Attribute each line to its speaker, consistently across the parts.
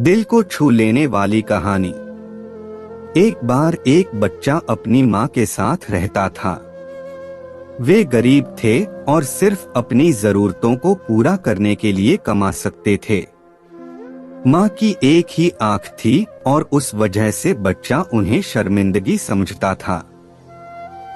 Speaker 1: दिल को छू लेने वाली कहानी। एक बार एक बच्चा अपनी माँ के साथ रहता था। वे गरीब थे और सिर्फ अपनी जरूरतों को पूरा करने के लिए कमा सकते थे। माँ की एक ही आंख थी और उस वजह से बच्चा उन्हें शर्मिंदगी समझता था।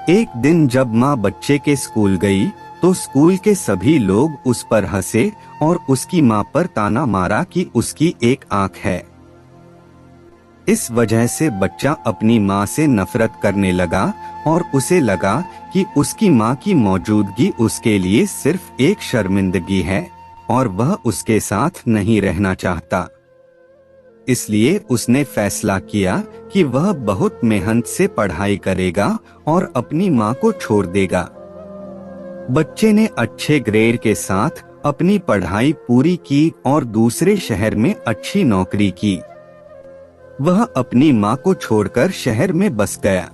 Speaker 1: एक दिन जब माँ बच्चे के स्कूल गई तो स्कूल के सभी लोग उस पर हंसे और उसकी माँ पर ताना मारा कि उसकी एक आंख है। इस वजह से बच्चा अपनी माँ से नफरत करने लगा और उसे लगा कि उसकी माँ की मौजूदगी उसके लिए सिर्फ एक शर्मिंदगी है और वह उसके साथ नहीं रहना चाहता। इसलिए उसने फैसला किया कि वह बहुत मेहनत से पढ़ाई करेगा और अपनी माँ को छोड़ देगा। बच्चे ने अच्छे ग्रेड के साथ अपनी पढ़ाई पूरी की और दूसरे शहर में अच्छी नौकरी की। वह अपनी माँ को छोड़कर शहर में बस गया।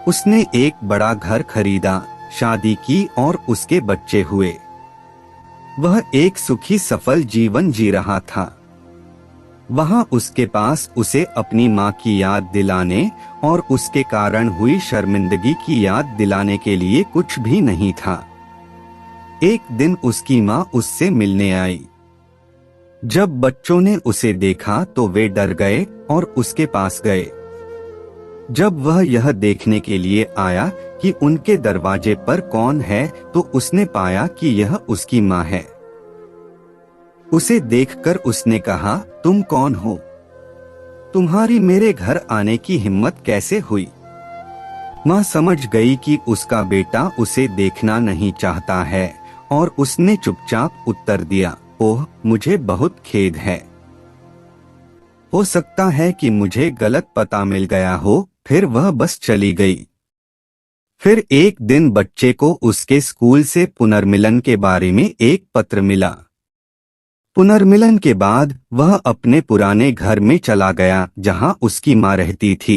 Speaker 1: उसने एक बड़ा घर खरीदा, शादी की और उसके बच्चे हुए। वह एक सुखी सफल जीवन जी रहा था। वहां उसके पास उसे अपनी माँ की याद दिलाने और उसके कारण हुई शर्मिंदगी की याद दिलाने के लिए कुछ भी नहीं था। एक दिन उसकी माँ उससे मिलने आई। जब बच्चों ने उसे देखा तो वे डर गए और उसके पास गए। जब वह यह देखने के लिए आया कि उनके दरवाजे पर कौन है तो उसने पाया कि यह उसकी माँ है। उसे देखकर उसने कहा, तुम कौन हो? तुम्हारी मेरे घर आने की हिम्मत कैसे हुई? माँ समझ गई कि उसका बेटा उसे देखना नहीं चाहता है और उसने चुपचाप उत्तर दिया, ओह, मुझे बहुत खेद है। हो सकता है कि मुझे गलत पता मिल गया हो। फिर वह बस चली गई। फिर एक दिन बच्चे को उसके स्कूल से पुनर्मिलन के बारे में एक पत्र मिला। पुनर्मिलन के बाद वह अपने पुराने घर में चला गया जहां उसकी माँ रहती थी।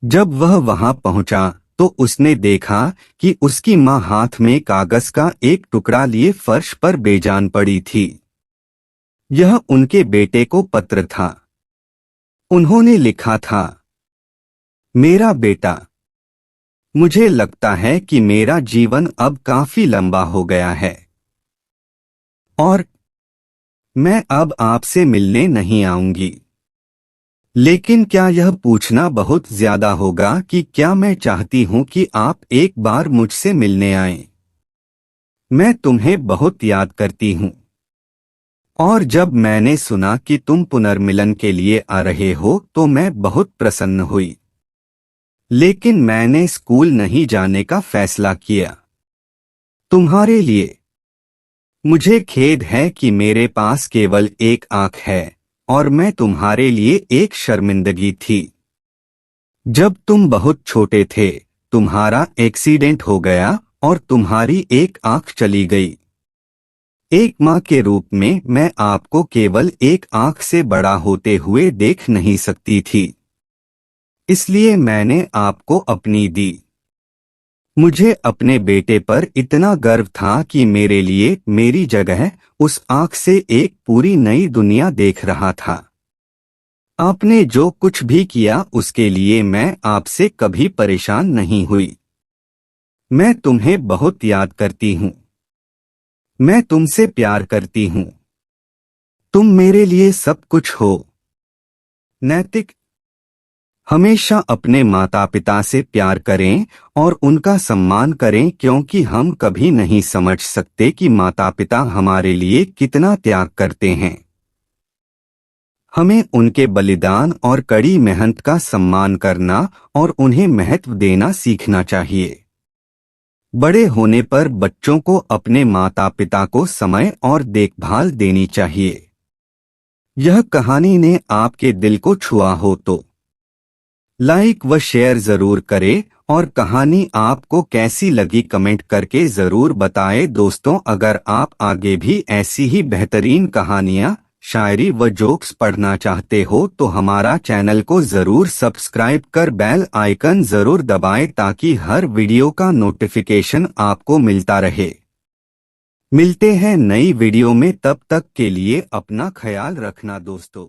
Speaker 1: जब वह वहां पहुंचा तो उसने देखा कि उसकी माँ हाथ में कागज का एक टुकड़ा लिए फर्श पर बेजान पड़ी थी। यह उनके बेटे को पत्र था। उन्होंने लिखा था, मेरा बेटा, मुझे लगता है कि मेरा जीवन अब काफी लंबा हो गया है और मैं अब आपसे मिलने नहीं आऊंगी। लेकिन क्या यह पूछना बहुत ज्यादा होगा कि क्या मैं चाहती हूं कि आप एक बार मुझसे मिलने आएं? मैं तुम्हें बहुत याद करती हूं और जब मैंने सुना कि तुम पुनर्मिलन के लिए आ रहे हो तो मैं बहुत प्रसन्न हुई। लेकिन मैंने स्कूल नहीं जाने का फैसला किया तुम्हारे लिए। मुझे खेद है कि मेरे पास केवल एक आंख है और मैं तुम्हारे लिए एक शर्मिंदगी थी। जब तुम बहुत छोटे थे तुम्हारा एक्सीडेंट हो गया और तुम्हारी एक आंख चली गई। एक माँ के रूप में मैं आपको केवल एक आंख से बड़ा होते हुए देख नहीं सकती थी, इसलिए मैंने आपको अपनी दी। मुझे अपने बेटे पर इतना गर्व था कि मेरे लिए मेरी जगह उस आंख से एक पूरी नई दुनिया देख रहा था। आपने जो कुछ भी किया उसके लिए मैं आपसे कभी परेशान नहीं हुई। मैं तुम्हें बहुत याद करती हूँ। मैं तुमसे प्यार करती हूँ। तुम मेरे लिए सब कुछ हो। नैतिक, हमेशा अपने माता पिता से प्यार करें और उनका सम्मान करें क्योंकि हम कभी नहीं समझ सकते कि माता पिता हमारे लिए कितना त्याग करते हैं। हमें उनके बलिदान और कड़ी मेहनत का सम्मान करना और उन्हें महत्व देना सीखना चाहिए। बड़े होने पर बच्चों को अपने माता पिता को समय और देखभाल देनी चाहिए। यह कहानी ने आपके दिल को छुआ हो तो लाइक व शेयर जरूर करें और कहानी आपको कैसी लगी कमेंट करके जरूर बताएं। दोस्तों, अगर आप आगे भी ऐसी ही बेहतरीन कहानियां, शायरी व जोक्स पढ़ना चाहते हो तो हमारा चैनल को जरूर सब्सक्राइब कर बेल आइकन जरूर दबाएं ताकि हर वीडियो का नोटिफिकेशन आपको मिलता रहे। मिलते हैं नई वीडियो में, तब तक के लिए अपना ख्याल रखना दोस्तों।